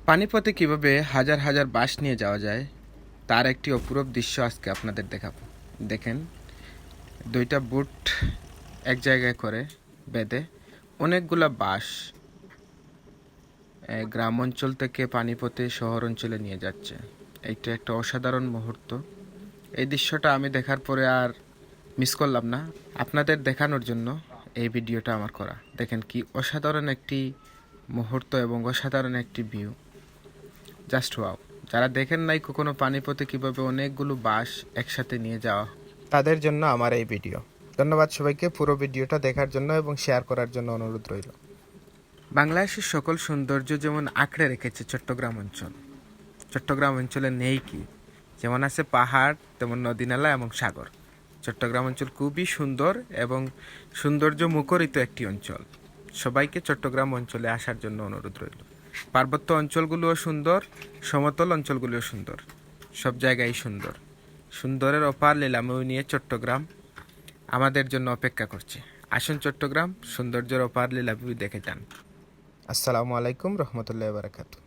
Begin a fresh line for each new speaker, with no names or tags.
পানিপথে কিভাবে হাজার হাজার বাঁশ নিয়ে যাওয়া যায় তার একটি অপূরব দৃশ্য আজকে আপনাদের দেখাবো। দেখেন, দুইটা বুট এক জায়গায় করে বেঁধে অনেকগুলা বাঁশ গ্রাম অঞ্চল থেকে পানিপথে শহর অঞ্চলে নিয়ে যাচ্ছে। এইটা একটা অসাধারণ মুহূর্ত। এই দৃশ্যটা আমি দেখার পরে আর মিস করলাম না। আপনাদের দেখানোর জন্য এই ভিডিওটা আমার করা। দেখেন কি অসাধারণ একটি মুহূর্ত এবং অসাধারণ একটি ভিউ। Just wow! যারা দেখেন নাই কখনো পানিপথে কিভাবে অনেকগুলো বাঁশ একসাথে নিয়ে যাওয়া, তাদের জন্য আমার এই ভিডিও। ধন্যবাদ সবাইকে পুরো ভিডিওটা দেখার জন্য এবং শেয়ার করার জন্য অনুরোধ রইল। বাংলাদেশের সকল সৌন্দর্য যেমন আঁকড়ে রেখেছে চট্টগ্রাম অঞ্চল। চট্টগ্রাম অঞ্চলে নেই কি? যেমন আছে পাহাড়, তেমন নদী নালা এবং সাগর। চট্টগ্রাম অঞ্চল খুবই সুন্দর এবং সৌন্দর্য মুখরিত একটি অঞ্চল। সবাইকে চট্টগ্রাম অঞ্চলে আসার জন্য অনুরোধ রইল। পার্বত্য অঞ্চলগুলোও সুন্দর, সমতল অঞ্চলগুলোও সুন্দর, সব জায়গায় সুন্দর। সুন্দরের অপার লীলাময় নিয়ে চট্টগ্রাম আমাদের জন্য অপেক্ষা করছে। আসুন চট্টগ্রাম সৌন্দর্যের অপার লীলাময় দেখে যান। আসসালামু আলাইকুম রহমতুল্লাহ বারাকাতু।